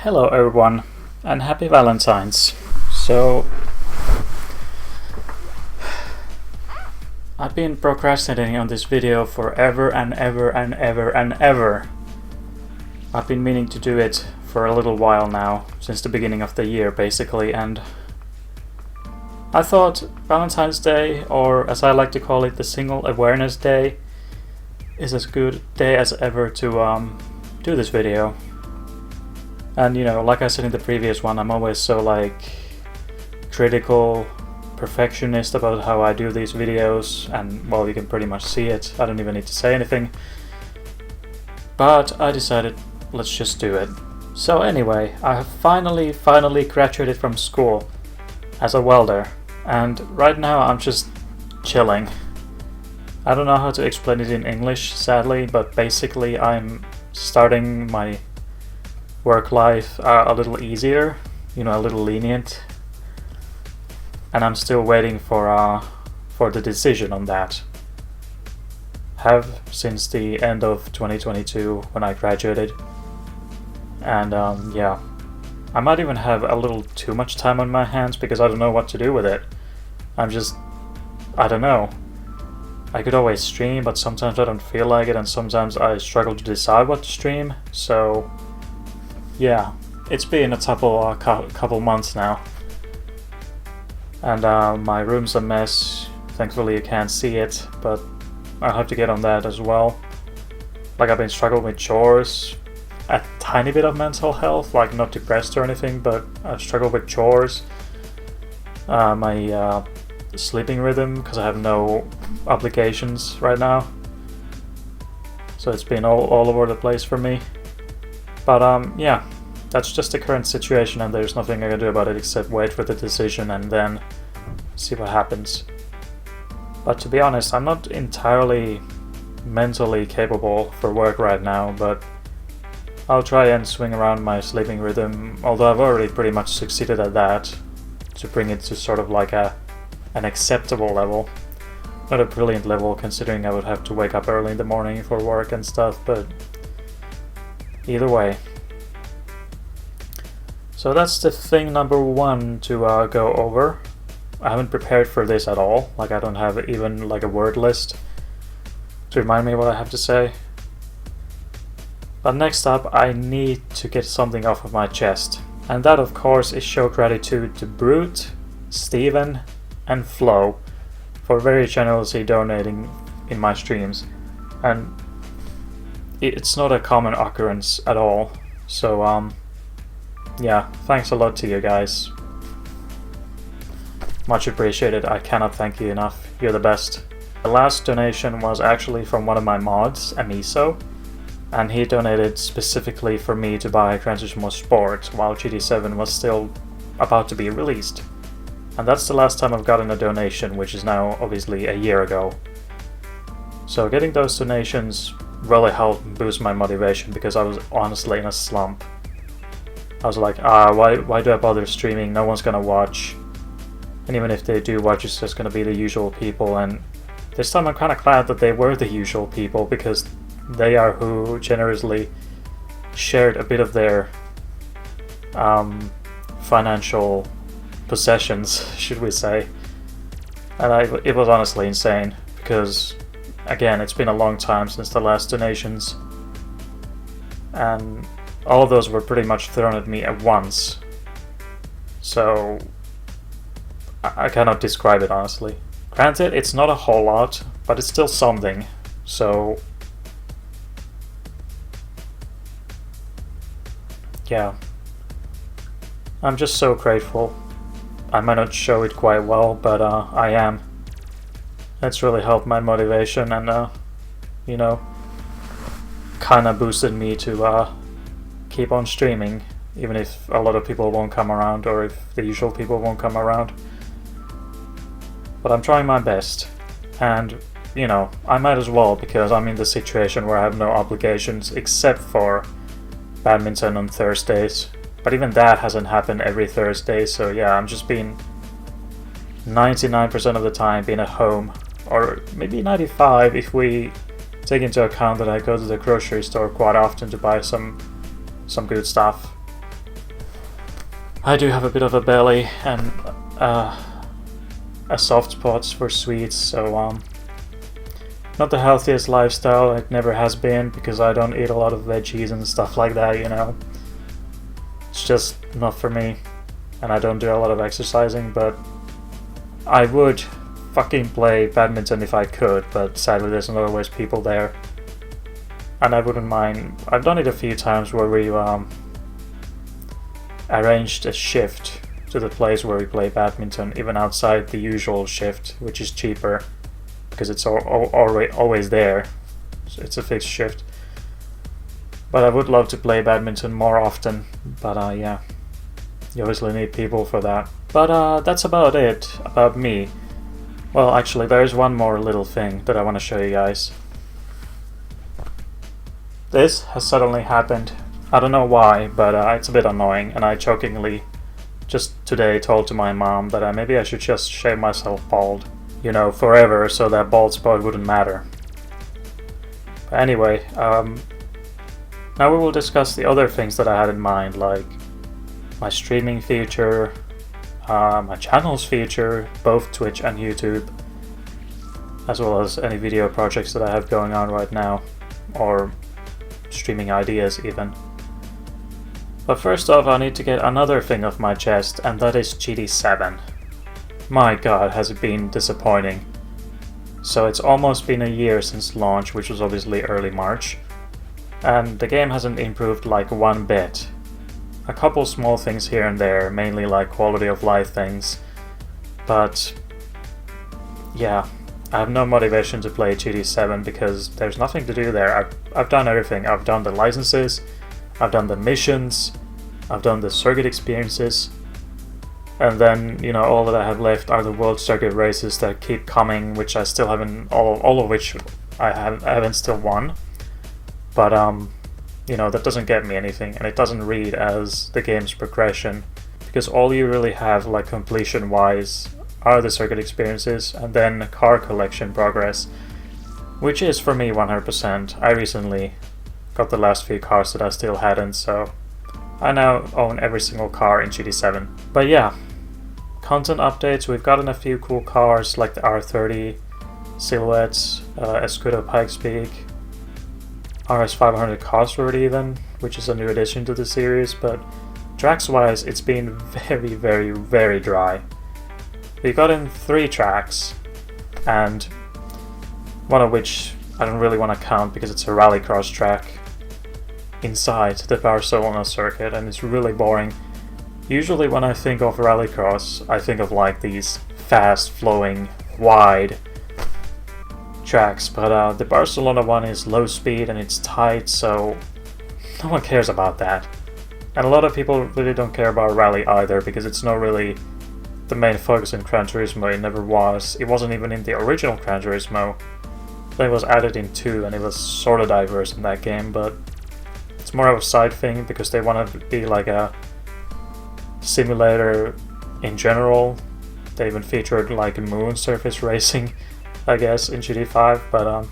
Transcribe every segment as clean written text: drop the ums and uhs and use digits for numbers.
Hello everyone, and happy Valentine's. So, I've been procrastinating on this video forever and ever and ever and ever. I've been meaning to do it for a little while now, since the beginning of the year basically, and I thought Valentine's Day, or as I like to call it, the Single Awareness Day, is as good day as ever to do this video. And you know, like I said in the previous one, I'm always so critical, perfectionist about how I do these videos, and well, you can pretty much see it. I don't even need to say anything. But I decided, let's just do it. So anyway, I have finally graduated from school as a welder, and right now I'm just chilling. I don't know how to explain it in English, sadly, but basically I'm starting my work life a little easier, you know, a little lenient, and I'm still waiting for the decision on that. Have since the end of 2022 when I graduated, and yeah, I might even have a little too much time on my hands because I don't know what to do with it. I don't know. I could always stream, but sometimes I don't feel like it, and sometimes I struggle to decide what to stream. So yeah, it's been a couple months now, and my room's a mess. Thankfully you can't see it, but I'll have to get on that as well. Like, I've been struggling with chores, a tiny bit of mental health, like not depressed or anything, but I've struggled with chores. My sleeping rhythm, because I have no obligations right now, so it's been all over the place for me. But yeah, that's just the current situation, and there's nothing I can do about it except wait for the decision and then see what happens. But to be honest, I'm not entirely mentally capable for work right now, but I'll try and swing around my sleeping rhythm, although I've already pretty much succeeded at that, to bring it to sort of like an acceptable level. Not a brilliant level, considering I would have to wake up early in the morning for work and stuff, but either way. So that's the thing number one to go over. I haven't prepared for this at all. Like, I don't have even like a word list to remind me what I have to say. But next up, I need to get something off of my chest. And that, of course, is show gratitude to Brute, Steven, and Flo for very generously donating in my streams. And it's not a common occurrence at all. So yeah, thanks a lot to you guys. Much appreciated. I cannot thank you enough. You're the best. The last donation was actually from one of my mods, Amiso, and he donated specifically for me to buy Gran Turismo Sport while GT7 was still about to be released. And that's the last time I've gotten a donation, which is now obviously a year ago. So getting those donations really helped boost my motivation, because I was honestly in a slump. I was like, why do I bother streaming? No one's gonna watch. And even if they do watch, it's just gonna be the usual people. And this time I'm kind of glad that they were the usual people, because they are who generously shared a bit of their financial possessions, should we say. And it was honestly insane, because again, it's been a long time since the last donations, and all of those were pretty much thrown at me at once. So I cannot describe it, honestly. Granted, it's not a whole lot, but it's still something. So yeah, I'm just so grateful. I might not show it quite well, but I am. It's really helped my motivation, and you know, kinda boosted me to keep on streaming, even if a lot of people won't come around, or if the usual people won't come around. But I'm trying my best, and you know, I might as well, because I'm in the situation where I have no obligations except for badminton on Thursdays. But even that hasn't happened every Thursday, so yeah, I'm just being 99% of the time being at home, or maybe 95 if we take into account that I go to the grocery store quite often to buy some good stuff. I do have a bit of a belly and a soft spot for sweets, so not the healthiest lifestyle. It never has been because I don't eat a lot of veggies and stuff like that, you know. It's just not for me, and I don't do a lot of exercising, but I would fucking play badminton if I could, but sadly there's not always people there. And I wouldn't mind. I've done it a few times where we arranged a shift to the place where we play badminton, even outside the usual shift, which is cheaper because it's always there. So it's a fixed shift. But I would love to play badminton more often, but yeah, you obviously need people for that. But that's about it about me. Well, actually, there's one more little thing that I want to show you guys. This has suddenly happened. I don't know why, but it's a bit annoying, and I jokingly just today told to my mom that maybe I should just shave myself bald, you know, forever, so that bald spot wouldn't matter. But anyway, now we will discuss the other things that I had in mind, like my streaming future, my channel's future, both Twitch and YouTube, as well as any video projects that I have going on right now, or streaming ideas even. But first off, I need to get another thing off my chest, and that is GT7. My god, has it been disappointing. So it's almost been a year since launch, which was obviously early March, and the game hasn't improved like one bit. A couple small things here and there, mainly like quality of life things, but yeah, I have no motivation to play GT7 because there's nothing to do there. I've done everything. I've done the licenses, I've done the missions, I've done the circuit experiences, and then, you know, all that I have left are the World Circuit races that keep coming, which I still haven't, all of which I haven't still won. But you know, that doesn't get me anything, and it doesn't read as the game's progression, because all you really have, like completion wise, are the circuit experiences and then car collection progress, which is for me 100%. I recently got the last few cars that I still hadn't, so I now own every single car in GT7. But yeah, content updates, we've gotten a few cool cars like the R30 Silhouettes, Escudo Pikes Peak, RS500 Cosworth even, which is a new addition to the series, but tracks wise it's been very, very, very dry. We got in 3 tracks, and one of which I don't really want to count because it's a rallycross track inside the Barcelona circuit, and it's really boring. Usually when I think of rallycross, I think of like these fast flowing, wide tracks, but the Barcelona one is low speed and it's tight, so no one cares about that. And a lot of people really don't care about rally either, because it's not really the main focus in Gran Turismo. It never was. It wasn't even in the original Gran Turismo. It was added in 2, and it was sort of diverse in that game, but it's more of a side thing because they wanted to be like a simulator in general. They even featured like moon surface racing, I guess, in GT5, but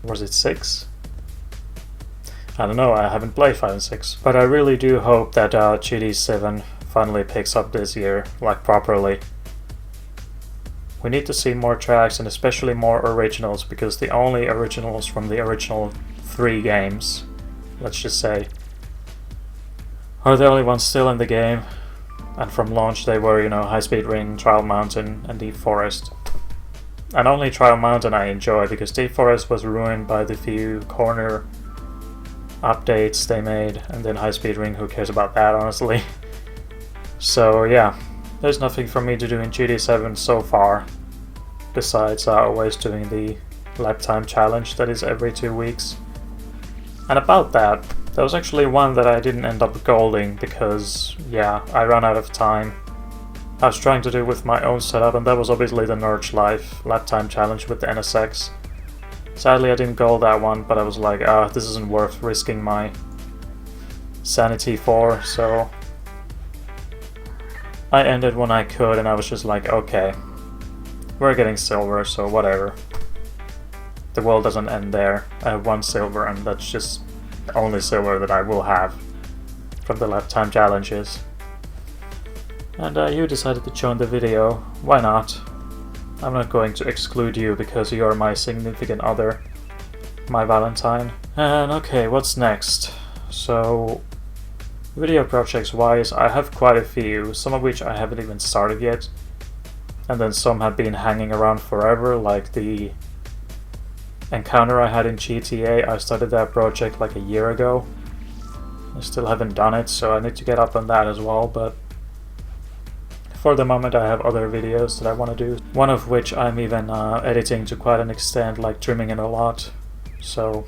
was it 6? I don't know, I haven't played 5 and 6. But I really do hope that GT7 finally picks up this year, like properly. We need to see more tracks, and especially more originals, because the only originals from the original 3 games, let's just say, are the only ones still in the game. And from launch they were, you know, High Speed Ring, Trial Mountain and Deep Forest. And only Trial Mountain I enjoy, because Deep Forest was ruined by the few corner updates they made, and then High Speed Ring, who cares about that, honestly. So yeah, there's nothing for me to do in GT7 so far, besides always doing the lap time challenge that is every 2 weeks. And about that, there was actually one that I didn't end up golding because, yeah, I ran out of time. I was trying to do with my own setup, and that was obviously the Nurge Life lap time challenge with the NSX. Sadly I didn't gold that one, but I was like, this isn't worth risking my sanity for, so I ended when I could, and I was just like, okay, we're getting silver, so whatever. The world doesn't end there. I have 1 silver, and that's just the only silver that I will have from the lap time challenges. And you decided to join the video. Why not? I'm not going to exclude you because you're my significant other, my Valentine. And okay, what's next? So, video projects wise, I have quite a few, some of which I haven't even started yet. And then some have been hanging around forever, like the encounter I had in GTA. I started that project like a year ago. I still haven't done it, so I need to get up on that as well, but for the moment I have other videos that I want to do. One of which I'm even editing to quite an extent, like trimming it a lot. So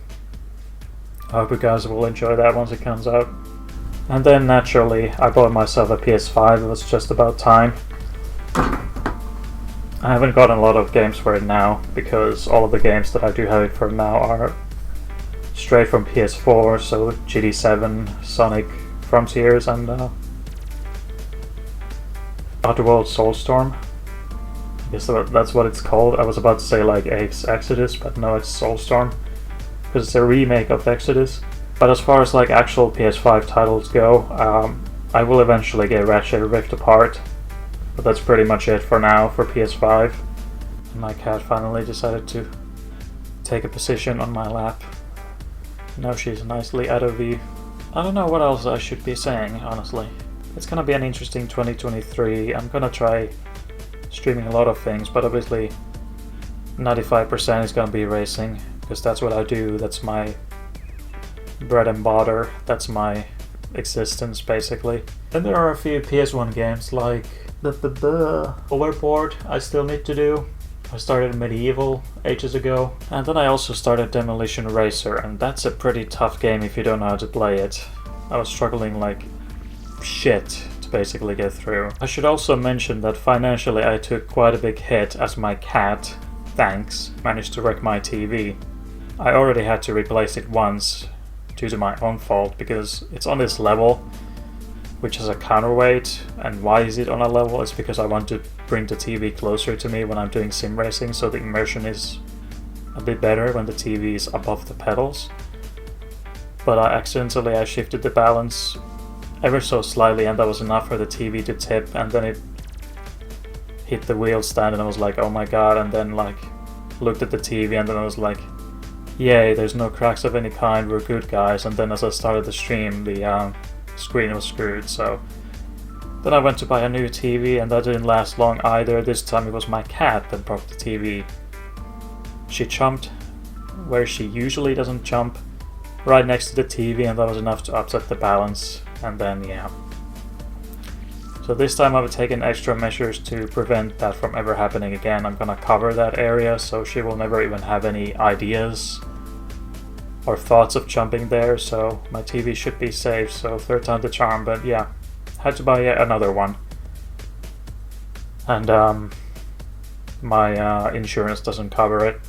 I hope you guys will enjoy that once it comes out. And then naturally I bought myself a PS5, it was just about time. I haven't gotten a lot of games for it now, because all of the games that I do have it for now are straight from PS4, so GT7, Sonic Frontiers, and Otherworld Soulstorm. I guess that's what it's called. I was about to say like Exodus, but no, it's Soulstorm, because it's a remake of Exodus. But as far as like actual PS5 titles go, I will eventually get Ratchet Rift Apart. But that's pretty much it for now for PS5. And my cat finally decided to take a position on my lap. Now she's nicely out of view. I don't know what else I should be saying, honestly. It's gonna be an interesting 2023. I'm gonna try streaming a lot of things, but obviously 95% is gonna be racing, because that's what I do. That's my bread and butter. That's my existence, basically. Then there are a few PS1 games like Overboard I still need to do. I started Medieval ages ago. And then I also started Demolition Racer, and that's a pretty tough game if you don't know how to play it. I was struggling like shit to basically get through. I should also mention that financially I took quite a big hit as my cat, thanks, managed to wreck my TV. I already had to replace it once due to my own fault, because it's on this level which is a counterweight. And why is it on a level? It's because I want to bring the TV closer to me when I'm doing sim racing, so the immersion is a bit better when the TV is above the pedals. But I shifted the balance ever so slightly, and that was enough for the TV to tip, and then it hit the wheel stand, and I was like, oh my god. And then like looked at the TV, and then I was like, yay, there's no cracks of any kind, we're good guys. And then as I started the stream, the screen was screwed. So then I went to buy a new TV, and that didn't last long either. This time it was my cat that broke the TV. She jumped where she usually doesn't jump, right next to the TV, and that was enough to upset the balance. And then yeah, so this time I've taken extra measures to prevent that from ever happening again. I'm gonna cover that area so she will never even have any ideas or thoughts of jumping there, so my TV should be safe. So third time the charm. But yeah, had to buy yet another one, and my insurance doesn't cover it.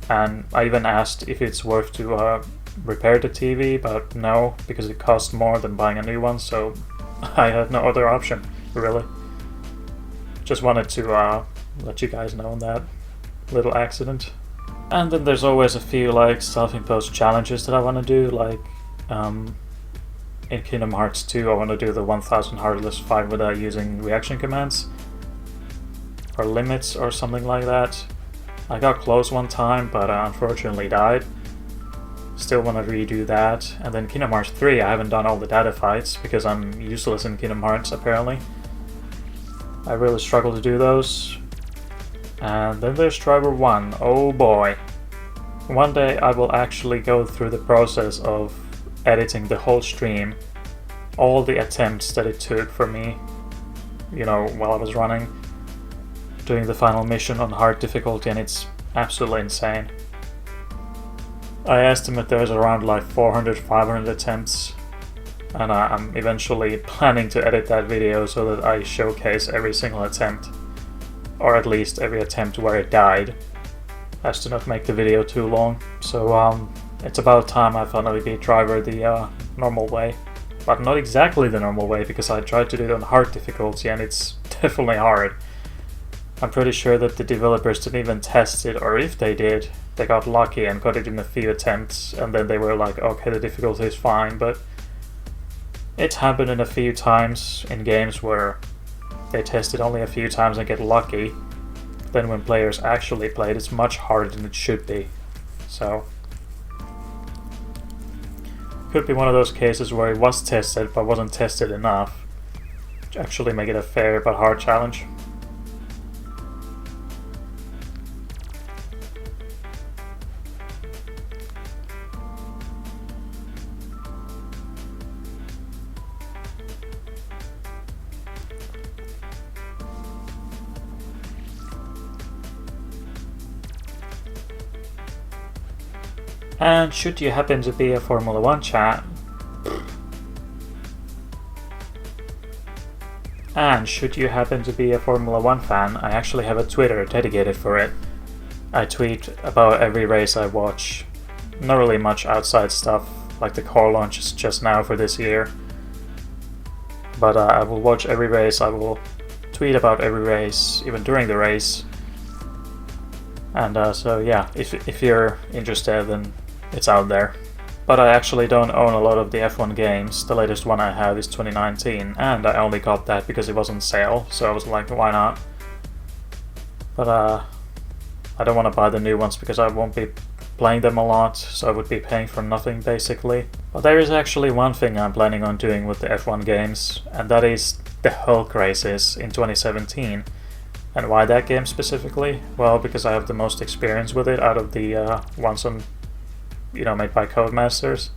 And I even asked if it's worth to repair the TV, but no, because it costs more than buying a new one. So I had no other option, really. Just wanted to let you guys know on that little accident. And then there's always a few like self-imposed challenges that I want to do, like in Kingdom Hearts 2 I want to do the 1000 Heartless fight without using reaction commands or limits or something like that. I got close one time, but unfortunately died. Still want to redo that. And then Kingdom Hearts 3, I haven't done all the data fights because I'm useless in Kingdom Hearts apparently. I really struggle to do those. And then there's Driver 1, oh boy. One day I will actually go through the process of editing the whole stream, all the attempts that it took for me, you know, while I was running, doing the final mission on hard difficulty, and it's absolutely insane. I estimate there's around like 400-500 attempts, and I'm eventually planning to edit that video so that I showcase every single attempt, or at least every attempt where it died, as to not make the video too long. So it's about time I finally beat Driver the normal way, but not exactly the normal way, because I tried to do it on hard difficulty and it's definitely hard. I'm pretty sure that the developers didn't even test it, or if they did, they got lucky and got it in a few attempts, and then they were like, okay, the difficulty is fine. But it's happened in a few times in games where they test it only a few times and get lucky, then when players actually play it, it's much harder than it should be. So could be one of those cases where it was tested but wasn't tested enough to actually make it a fair but hard challenge. And should you happen to be a Formula 1 fan, I actually have a Twitter dedicated for it. I tweet about every race I watch. Not really much outside stuff, like the car launches just now for this year. But I will watch every race, I will tweet about every race, even during the race. And so yeah, if you're interested, then it's out there. But I actually don't own a lot of the F1 games. The latest one I have is 2019, and I only got that because it was on sale, so I was like, why not? But I don't want to buy the new ones because I won't be playing them a lot, so I would be paying for nothing basically. But there is actually one thing I'm planning on doing with the F1 games, and that is the Hulk races in 2017. And why that game specifically? Well, because I have the most experience with it out of the ones on, made by Codemasters.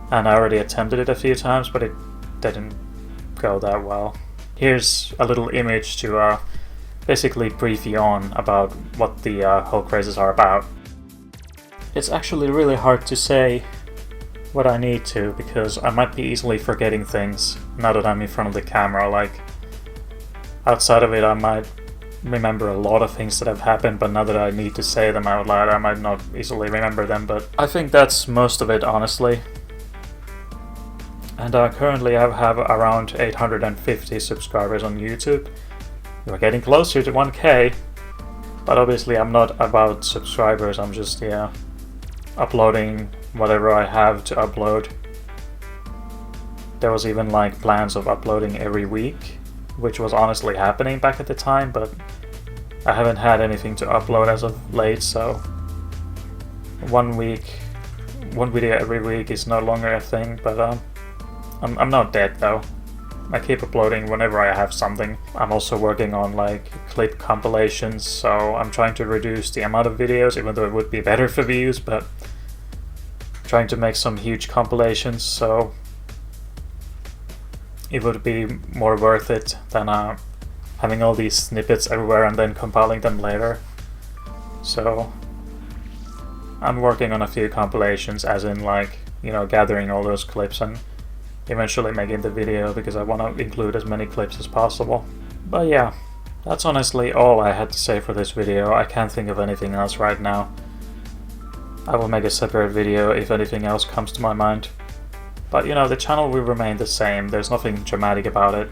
And I already attempted it a few times, but it didn't go that well. Here's a little image to basically brief you on about what the Hulk races are about. It's actually really hard to say what I need to, because I might be easily forgetting things now that I'm in front of the camera. Like, outside of it, I might remember a lot of things that have happened, but now that I need to say them out loud, I might not easily remember them. But I think that's most of it, honestly. And currently I have around 850 subscribers on YouTube. We're getting closer to 1k, but obviously I'm not about subscribers, I'm just, uploading whatever I have to upload. There was even like plans of uploading every week, which was honestly happening back at the time, but I haven't had anything to upload as of late, so one video every week is no longer a thing. But I'm not dead though. I keep uploading whenever I have something. I'm also working on like clip compilations, so I'm trying to reduce the amount of videos, even though it would be better for views, but trying to make some huge compilations, so it would be more worth it than having all these snippets everywhere and then compiling them later. So I'm working on a few compilations, as in like, gathering all those clips and eventually making the video, because I want to include as many clips as possible. But yeah, that's honestly all I had to say for this video. I can't think of anything else right now. I will make a separate video if anything else comes to my mind. But the channel will remain the same, there's nothing dramatic about it.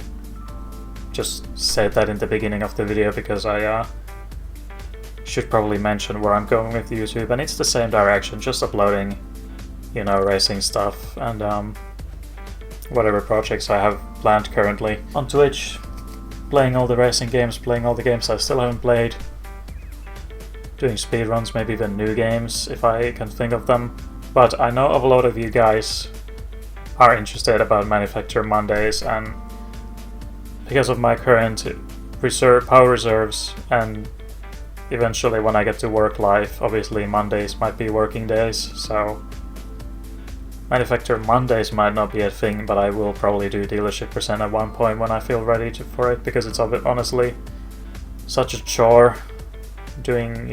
Just said that in the beginning of the video because I should probably mention where I'm going with YouTube, and it's the same direction, just uploading, racing stuff and whatever projects I have planned currently. On Twitch, playing all the racing games, playing all the games I still haven't played, doing speedruns, maybe even new games if I can think of them. But I know of a lot of you guys are interested about Manufacture Mondays, and because of my current power reserves, and eventually when I get to work life, obviously Mondays might be working days, so Manufacture Mondays might not be a thing, but I will probably do Dealership Percent at one point when I feel ready for it, because it's honestly such a chore doing,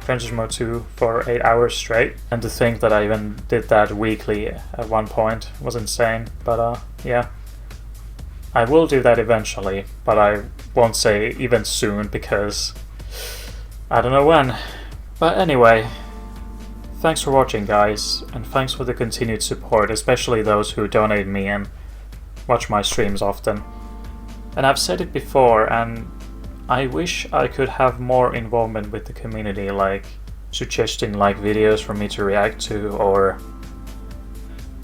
Gran Turismo 2 for 8 hours straight, and to think that I even did that weekly at one point was insane. But yeah, I will do that eventually, but I won't say even soon because I don't know when. But anyway, thanks for watching, guys, and thanks for the continued support, especially those who donate me and watch my streams often. And I've said it before, and I wish I could have more involvement with the community, like suggesting like videos for me to react to, or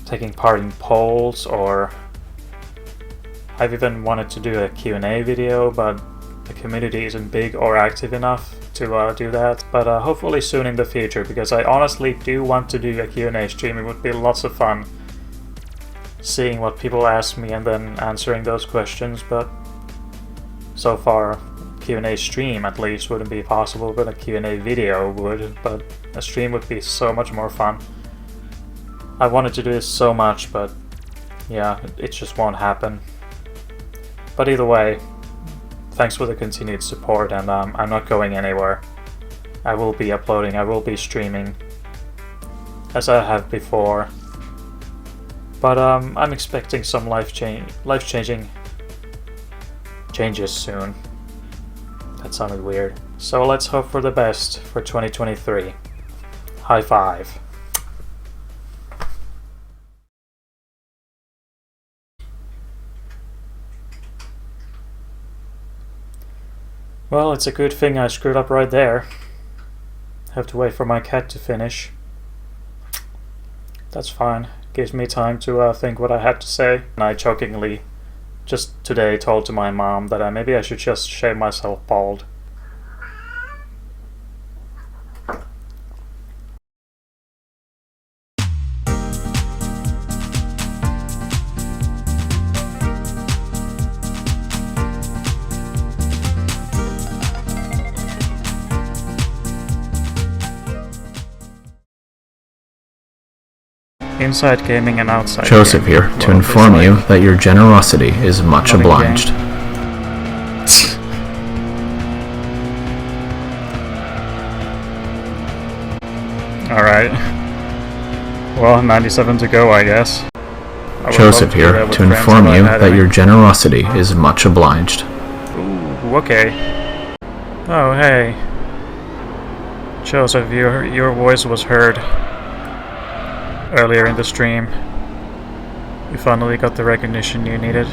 taking part in polls, or I've even wanted to do a Q&A video, but the community isn't big or active enough to do that. But hopefully soon in the future, because I honestly do want to do a Q&A stream. It would be lots of fun seeing what people ask me and then answering those questions. But so far, Q&A stream at least wouldn't be possible, but a Q&A video would. But a stream would be so much more fun. I wanted to do this so much, but yeah, it just won't happen. But either way, thanks for the continued support, and I'm not going anywhere. I will be uploading, I will be streaming, as I have before. But I'm expecting some life-changing changes soon. That sounded weird. So let's hope for the best for 2023. High five. Well, it's a good thing I screwed up right there. Have to wait for my cat to finish. That's fine. Gives me time to think what I had to say. And I jokingly just today told to my mom that maybe I should just shave myself bald. Inside gaming and outside Joseph gaming. here to inform you that your generosity is much obliged. Alright. Well, 97 to go, I guess. Joseph here to inform you that your generosity is much obliged. Ooh, okay. Oh, hey. Joseph, your voice was heard earlier in the stream. You finally got the recognition you needed.